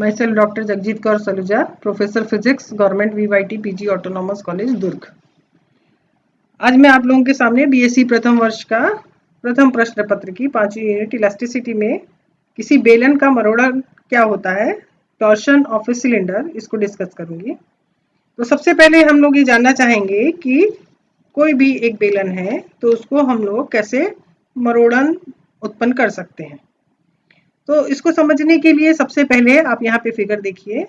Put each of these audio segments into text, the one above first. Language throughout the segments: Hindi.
myself Dr. Jagjit Kaur Saluja, Professor Physics, Government VYT PG Autonomous College, दुर्ग। आज मैं आप लोगों के सामने बीएससी प्रथम वर्ष का प्रथम प्रश्न पत्र की 5वीं यूनिट इलास्टिसिटी में किसी बेलन का मरोड़न क्या होता है, टॉर्शन ऑफ ए सिलेंडर, इसको डिस्कस करूंगी। तो सबसे पहले हम लोग ये जानना चाहेंगे कि कोई भी एक बेलन है तो उसको हम लोग कैसे मरोड़न उत्पन्न कर सकते हैं। तो इसको समझने के लिए सबसे पहले आप यहाँ पे फिगर देखिए।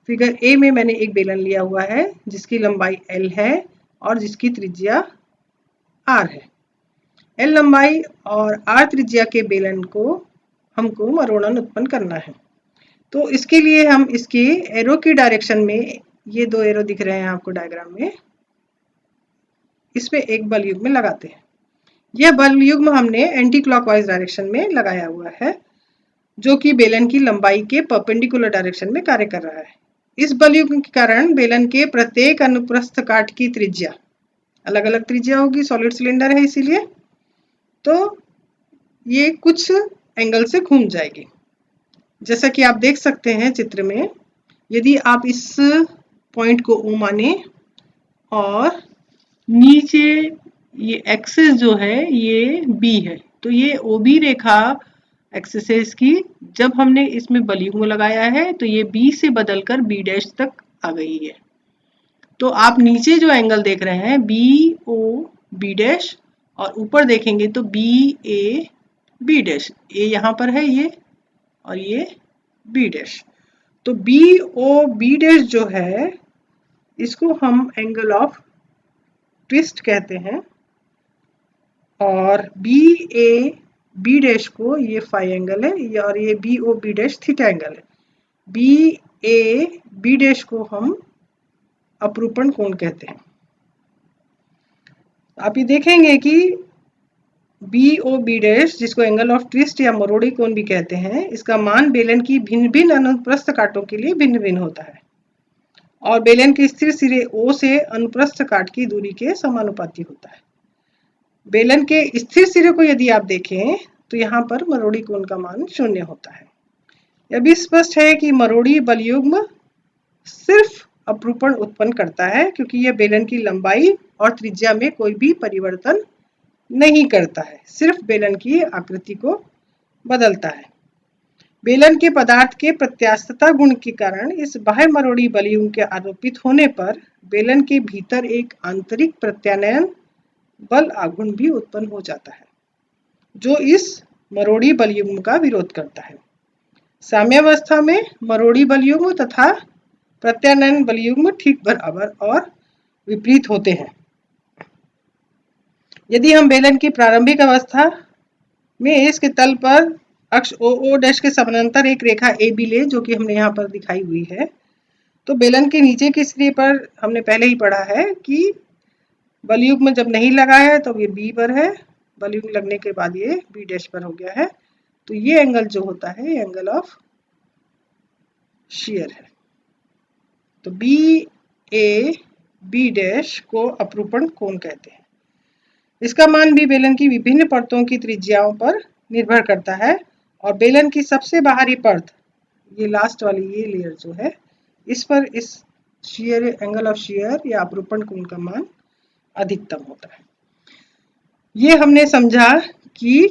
फिगर ए में मैंने एक बेलन लिया हुआ है जिसकी लंबाई L है और जिसकी त्रिज्या R है। L लंबाई और R त्रिज्या के बेलन को हमको मरोड़न उत्पन्न करना है। तो इसके लिए हम इसके एरो की डायरेक्शन में, ये दो एरो दिख रहे हैं आपको डायग्राम में, इसमें एक बल युग्म लगाते हैं। यह बल युग्म हमने एंटी क्लॉकवाइज डायरेक्शन में लगाया हुआ है जो कि बेलन की लंबाई के परपेंडिकुलर डायरेक्शन में कार्य कर रहा है। इस बल युग्म के कारण बेलन के प्रत्येक अनुप्रस्थ काट की त्रिज्या अलग अलग त्रिज्या होगी, सॉलिड सिलेंडर है इसीलिए, तो ये कुछ एंगल से घूम जाएगी। जैसा कि आप देख सकते हैं चित्र में, यदि आप इस पॉइंट को O माने और नीचे ये एक्सिस जो है ये B है, तो ये OB रेखा एक्सिस है इसकी। जब हमने इसमें बल युग्म लगाया है तो ये B से बदलकर B डैश तक आ गई है। तो आप नीचे जो एंगल देख रहे हैं BOB डैश और ऊपर देखेंगे तो BAB डैश, ए यहाँ पर है ये और ये B डैश। तो BOB डैश जो है इसको हम एंगल ऑफ ट्विस्ट कहते हैं और BAB डैश को ये फाई एंगल है और ये BOB डैश थीटा एंगल है। BAB डैश को हम अपरूपण कोण कहते हैं। आप ये देखेंगे कि BOB डैश, जिसको एंगल ऑफ ट्विस्ट या मरोड़ी कोण भी कहते हैं, इसका मान बेलन की भिन्न भिन्न अनुप्रस्थ काटों के लिए भिन्न भिन्न होता है और बेलन के स्थिर सिरे O से अनुप्रस्थ काट की दूरी के समानुपाती होता है। बेलन के स्थिर सिरे को यदि आप देखें तो यहाँ पर मरोड़ी कोण का मान 0 होता है। यह भी स्पष्ट है कि मरोड़ी बल युग्म सिर्फ अपरूपण उत्पन्न करता है क्योंकि यह बेलन की लंबाई और त्रिज्या में कोई भी परिवर्तन नहीं करता है, सिर्फ बेलन की आकृति को बदलता है। बेलन के पदार्थ के प्रत्यास्थता गुण के कारण इस बाह्य मरोड़ी बल युग्म के आरोपित होने पर बेलन के भीतर एक आंतरिक प्रत्यानयन बल आघूर्ण भी उत्पन्न हो जाता है जो इस मरोड़ी बल युग्म का विरोध करता है। साम्यावस्था में मरोड़ी बल युग्म तथा प्रत्यानयन बल युग्म ठीक बराबर और विपरीत होते हैं। यदि हम बेलन की प्रारंभिक अवस्था में इसके तल पर अक्ष OO डैश के समानांतर एक रेखा AB ले, जो कि हमने यहाँ पर दिखाई हुई है, तो बेलन के नीचे के सिरे पर हमने पहले ही पढ़ा है कि बल युग्म जब नहीं लगा है तो ये B पर है, बल युग्म लगने के बाद ये B डैश पर हो गया है। तो ये एंगल जो होता है एंगल ऑफ शियर है। तो BAB डैश को अपरूपण कोण कहते हैं। इसका मान भी बेलन की विभिन्न परतों की त्रिज्याओं पर निर्भर करता है और बेलन की सबसे बाहरी परत, ये लास्ट वाली ये लेयर जो है, इस पर इस शियर एंगल ऑफ शियर या अपरूपण कोण का मान अधिकतम होता है। ये हमने समझा कि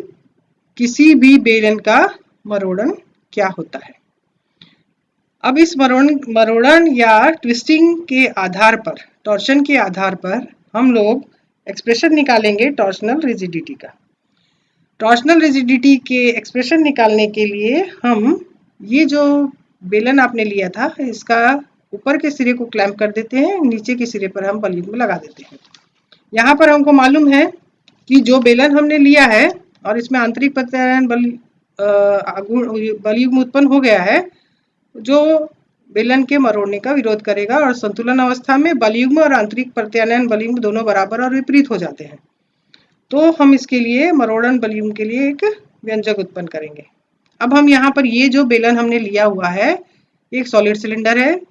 किसी भी बेलन का मरोड़न क्या होता है। अब इस मरोड़न या ट्विस्टिंग के आधार पर, टॉर्शन के आधार पर हम लोग एक्सप्रेशन निकालेंगे टॉर्शनल रिजिडिटी का। टॉर्शनल रिजिडिटी के एक्सप्रेशन निकालने के लिए हम ये जो बेलन आपने लिया था इसका ऊपर के सिरे को क्लैंप कर देते हैं, नीचे के सिरे पर हम बल युग्म लगा देते हैं। यहाँ पर हमको मालूम है कि जो बेलन हमने लिया है और इसमें आंतरिक प्रत्यानयन बल युग्म उत्पन्न हो गया है जो बेलन के मरोड़ने का विरोध करेगा और संतुलन अवस्था में बल युग्म और आंतरिक प्रत्यानयन बल युग्म दोनों बराबर और विपरीत हो जाते हैं। तो हम इसके लिए मरोड़न बल युग्म के लिए एक व्यंजक उत्पन्न करेंगे। अब हम यहाँ पर ये जो बेलन हमने लिया हुआ है एक सॉलिड सिलेंडर है,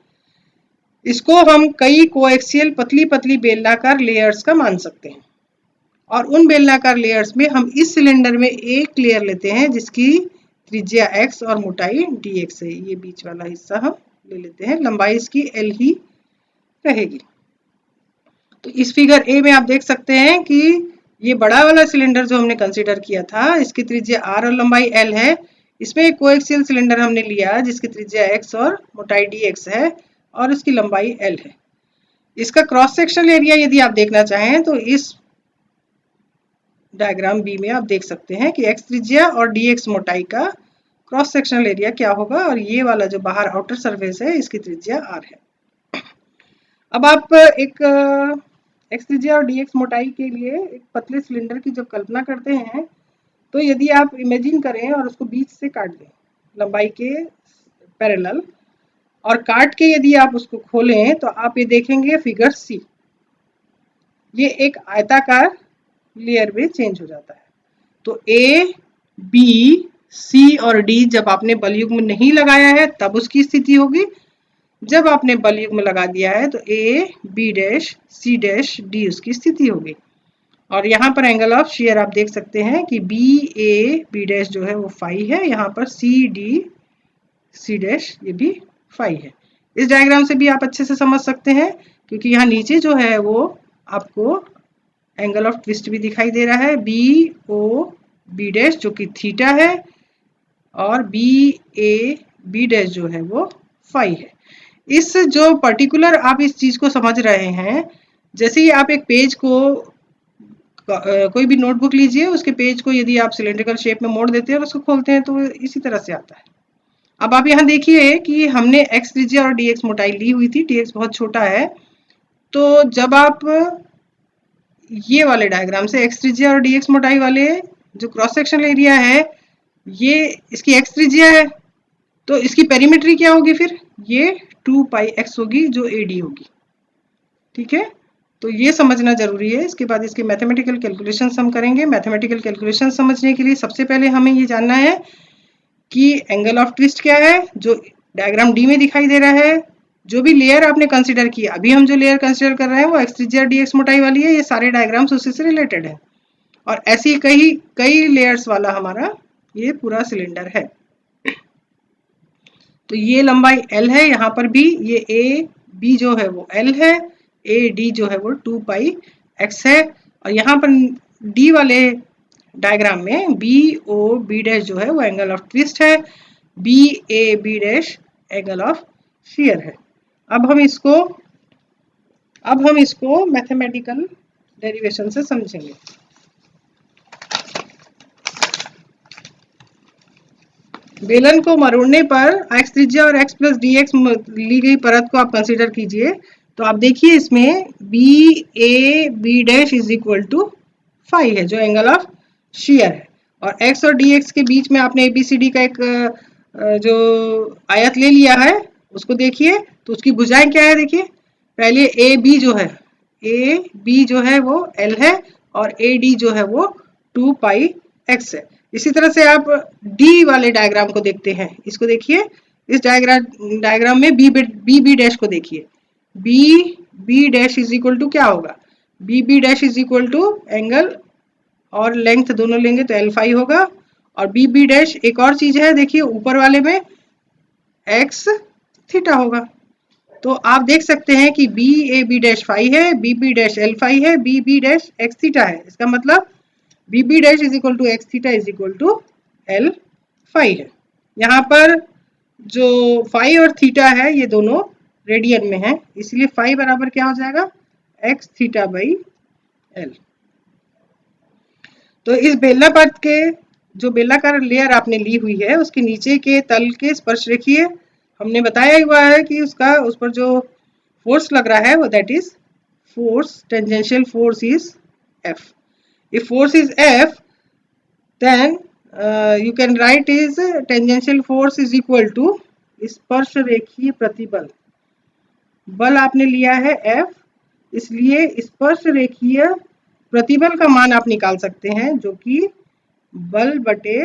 इसको हम कई कोएक्सियल पतली पतली बेलनाकार लेयर्स का मान सकते हैं और उन बेलनाकार लेयर्स में हम इस सिलेंडर में एक लेयर लेते हैं जिसकी त्रिज्या x और मोटाई dx है। ये बीच वाला हिस्सा हम ले लेते हैं, लंबाई इसकी l ही रहेगी। तो इस फिगर ए में आप देख सकते हैं कि ये बड़ा वाला सिलेंडर जो हमने कंसीडर किया था, इसकी त्रिज्या r और लंबाई l है। इसमें एक कोएक्सियल सिलेंडर हमने लिया जिसकी त्रिज्या x और मोटाई dx है और इसकी लंबाई l है। इसका क्रॉस सेक्शनल एरिया यदि आप देखना चाहें तो इस डायग्राम बी में आप देख सकते हैं कि x त्रिज्या और dx मोटाई का क्रॉस सेक्शनल एरिया क्या होगा, और ये वाला जो बाहर आउटर सरफेस है इसकी त्रिज्या r है। अब आप एक x त्रिज्या और dx मोटाई के लिए एक पतले सिलेंडर की जब कल्पना करते हैं तो यदि आप इमेजिन करें और उसको बीच से काट दें लंबाई के पैरेलल, और काट के यदि आप उसको खोलें तो आप ये देखेंगे फिगर सी, ये एक आयताकार लेयर में चेंज हो जाता है। तो ए बी सी और डी जब आपने बलयुग्म नहीं लगाया है तब उसकी स्थिति होगी, जब आपने बलयुग्म लगा दिया है तो A B dash C dash D उसकी स्थिति होगी। और यहाँ पर एंगल ऑफ शेयर आप देख सकते हैं कि बी ए बी डैश जो है वो फाई है, यहाँ पर सी डी सी डैश ये भी फाई है। इस डायग्राम से भी आप अच्छे से समझ सकते हैं क्योंकि यहाँ नीचे जो है वो आपको एंगल ऑफ ट्विस्ट भी दिखाई दे रहा है, बी ओ बी डैश जो कि थीटा है और बी ए बी डैश जो है वो फाई है। इस जो पर्टिकुलर आप इस चीज को समझ रहे हैं, जैसे ही आप एक पेज को कोई भी नोटबुक लीजिए, उसके पेज को यदि आप सिलेंड्रिकल शेप में मोड़ देते हैं और उसको खोलते हैं तो इसी तरह से आता है। अब आप यहाँ देखिए कि हमने x त्रिज्या और dx मोटाई ली हुई थी, dx बहुत छोटा है, तो जब आप ये वाले डायग्राम से x त्रिज्या और dx मोटाई वाले जो क्रॉस सेक्शनल एरिया है ये इसकी x त्रिज्या है, तो इसकी पेरीमेट्री क्या होगी फिर, ये 2 पाई x होगी जो AD होगी। ठीक है, तो ये समझना जरूरी है। इसके बाद इसके मैथमेटिकल कैलकुलेशन हम करेंगे। मैथमेटिकल कैलकुलेशन समझने के लिए सबसे पहले हमें ये जानना है कि एंगल ऑफ ट्विस्ट क्या है जो डायग्राम डी में दिखाई दे रहा है। जो भी लेयर आपने कंसीडर किया, अभी हम जो लेयर कंसीडर कर रहे हैं वो x त्रिज्या dx मोटाई वाली है, ये सारे डायग्राम्स उसी से रिलेटेड है। और ऐसी कई लेयर्स वाला हमारा ये पूरा सिलेंडर है। तो ये लंबाई l है, यहाँ पर भी ये a b जो है वो l है, a d जो है वो 2 पाई x है, और यहाँ पर d वाले डायग्राम में बी ओ बी डैश जो है वो एंगल ऑफ ट्विस्ट है, B A B dash angle of shear है। अब हम इसको मैथमेटिकल डेरिवेशन से समझेंगे। बेलन को मरोड़ने पर x त्रिज्या और x प्लस dx ली गई परत को आप कंसीडर कीजिए, तो आप देखिए इसमें B A B dash is equal to phi है जो एंगल ऑफ शेयर है, और x और dx के बीच में आपने ABCD का एक जो आयत ले लिया है उसको देखिए, तो उसकी भुजाएं क्या है देखिए, पहले ए बी जो है वो l है और AD जो है वो 2 पाई x है। इसी तरह से आप डी वाले डायग्राम को देखते हैं, इसको देखिए, इस डायग्राम में बी डैश को देखिए, B B dash is equal to क्या होगा, B B dash is equal to angle और लेंथ दोनों लेंगे तो एल फाई होगा, और बी बी डैश एक और चीज है देखिए ऊपर वाले में एक्स थीटा होगा। तो आप देख सकते हैं कि B A B dash phi है, B B dash l phi है, B B dash x theta है। इसका मतलब B B dash is equal to x theta is equal to l phi है। यहाँ पर जो फाई और थीटा है ये दोनों रेडियन में है, इसलिए फाई बराबर क्या हो जाएगा, एक्स थीटा बाई एल। तो इस बेलनापथ के जो बेलनाकार लेयर आपने ली हुई है उसके नीचे के तल के स्पर्श रेखीय हमने बताया हुआ है कि उस पर जो फोर्स लग रहा है वो that is force, tangential force is F. If force is F, then you can write is tangential force is equal to स्पर्श रेखीय प्रतिबल। बल आपने लिया है F, इसलिए स्पर्श रेखीय प्रतिबल का मान आप निकाल सकते हैं जो कि बल बटे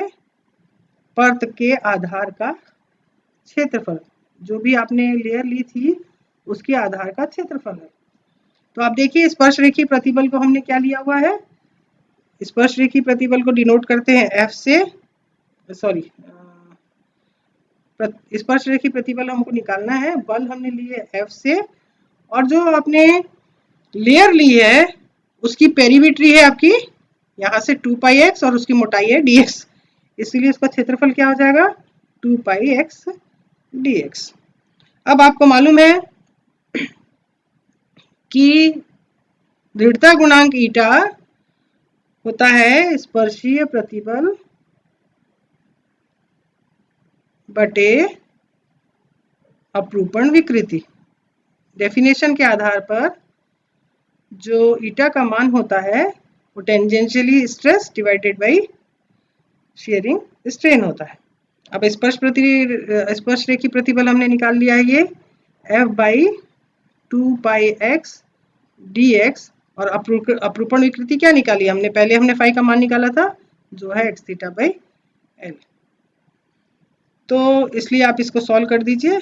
परत के आधार का क्षेत्रफल, जो भी आपने लेयर ली थी उसके आधार का क्षेत्रफल है। तो आप देखिए स्पर्श रेखीय प्रतिबल को हमने क्या लिया हुआ है, स्पर्श रेखीय प्रतिबल को डिनोट करते हैं F से, सॉरी स्पर्श रेखी प्रतिबल हमको निकालना है। बल हमने लिए F से, और जो आपने लेयर ली है उसकी पेरीमेट्री है आपकी यहाँ से 2πx और उसकी मोटाई है dx, इसलिए इसका क्षेत्रफल क्या हो जाएगा 2πx dx। अब आपको मालूम है कि दृढ़ता गुणांक ईटा होता है स्पर्शीय प्रतिबल बटे अपरूपण विकृति। डेफिनेशन के आधार पर जो ईटा का मान होता है वो tangentially stress divided by sharing strain होता है। अब स्पर्श रेखी प्रतिबल हमने निकाल लिया है, ये F बाई 2πx dx, और अपरूपण विकृति क्या निकाली हमने, पहले हमने फाई का मान निकाला था जो है x थीटा बाई l। तो इसलिए आप इसको सॉल्व कर दीजिए।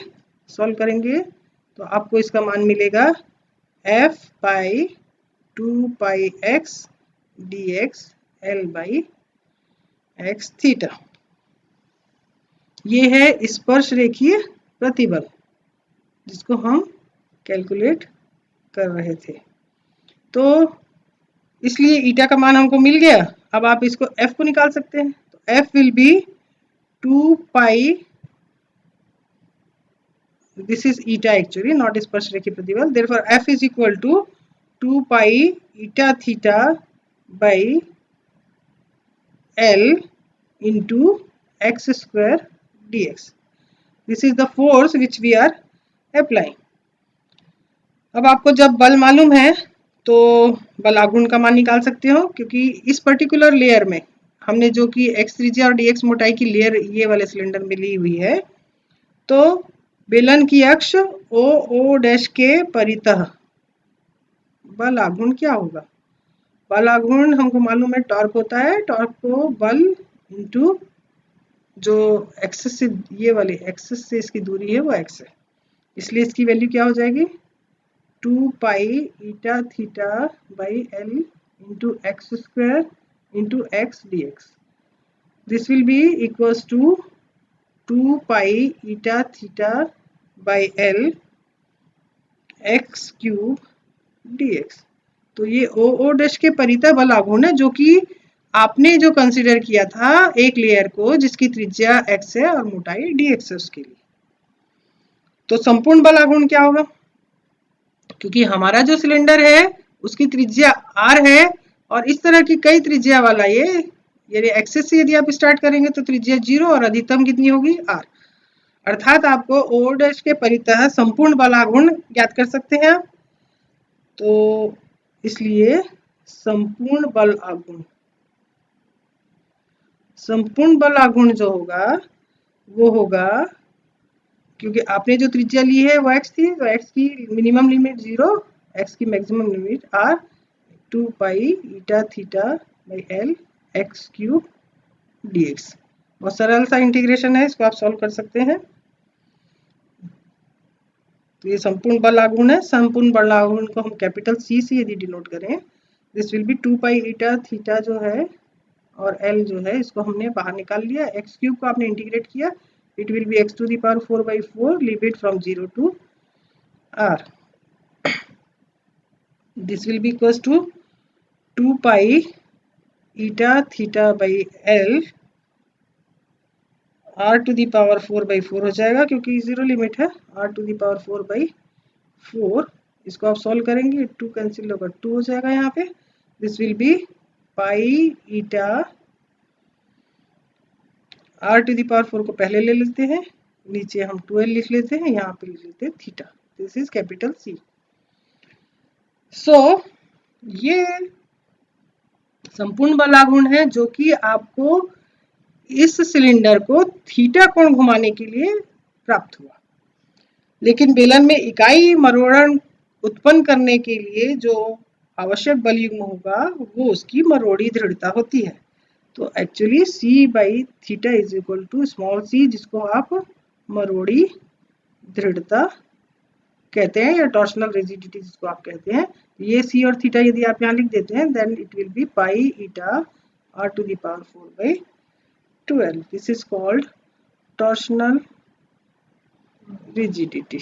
सॉल्व करेंगे तो आपको इसका मान मिलेगा F by 2πx dx l by x theta. ये है स्पर्श रेखीय प्रतिबल जिसको हम कैलकुलेट कर रहे थे। तो इसलिए ईटा का मान हमको मिल गया। अब आप इसको F को निकाल सकते हैं। तो F will be 2π, this is eta actually, not स्पर्श रेखी प्रतिबल, therefore F is equal to 2π eta theta by L into x square dx. This is the force which we are applying. अब आपको जब बल मालूम है तो बल आघूर्ण का मान निकाल सकते हो, क्योंकि इस पर्टिकुलर लेयर में हमने जो कि x त्रिज्या और dx मोटाई की लेयर ये वाले सिलेंडर में ली हुई है, तो बेलन की अक्ष ओ डैश के परितः बल आघूर्ण क्या होगा। बल आघूर्ण हमको मालूम है टॉर्क होता है, टॉर्क को बल इंटू जो एक्सेस से ये वाले एक्सेस से इसकी दूरी है वो x है, इसलिए इसकी वैल्यू क्या हो जाएगी 2π eta theta by l into x square into x dx। This will be equals to 2π eta theta by l x cube dx। तो ये ओ डैश के परितः बल आघूर्ण है, जो कि आपने जो कंसीडर किया था एक लेयर को जिसकी त्रिज्या x है और मोटाई dx है उसके लिए। तो संपूर्ण बल आघूर्ण क्या होगा, क्योंकि हमारा जो सिलेंडर है उसकी त्रिज्या r है और इस तरह की कई त्रिज्या वाला ये एक्सेस से यदि आप स्टार्ट करेंगे तो त्रिज्या 0 और अधिकतम कितनी होगी r, अर्थात आपको ओ डैश के परितः संपूर्ण बल आघूर्ण ज्ञात कर सकते हैं आप। तो इसलिए संपूर्ण बल आघूर्ण जो होगा वो होगा, क्योंकि आपने जो त्रिज्या ली है वो x थी, तो x की मिनिमम लिमिट 0, x की maximum limit r, 2π eta theta by l x cube dx। बहुत सरल सा इंटीग्रेशन है, इसको आप सॉल्व कर सकते हैं। तो ये संपूर्ण बल आघूर्ण है। संपूर्ण बल आघूर्ण को हम कैपिटल C से यदि डिनोट करें, this will be 2π eta theta जो है और l जो है इसको हमने बाहर निकाल लिया, x क्यूब को आपने इंटीग्रेट किया, it will be x to the power 4/4 limit from 0 to r। This will be equals to 2π eta theta by l r to the power 4/4 हो जाएगा, क्योंकि 0 लिमिट है, r टू दी पावर 4/4। इसको आप सॉल्व करेंगे 2 कैंसिल होगा 2 हो जाएगा यहाँ पे। This will be pi eta, r to the power 4 को पहले ले लेते हैं, नीचे हम 12 लिख लेते हैं, यहाँ पे लिख लेते हैं theta. This is capital C। सो ये संपूर्ण बल आघूर्ण है जो कि आपको इस सिलेंडर को थीटा कोण घुमाने के लिए प्राप्त हुआ। लेकिन बेलन में इकाई मरोड़न उत्पन्न करने के लिए जो आवश्यक बल युग्म होगा वो उसकी मरोड़ी दृढ़ता होती है। तो actually C by theta is equal to small c, जिसको आप मरोड़ी दृढ़ता कहते हैं या टॉर्शनल रिजिडिटी जिसको आप कहते हैं। ये C और थीटा यदि आप यहाँ लिख देते हैं, then it will be pi eta r to the power 4/12। This is called torsional rigidity.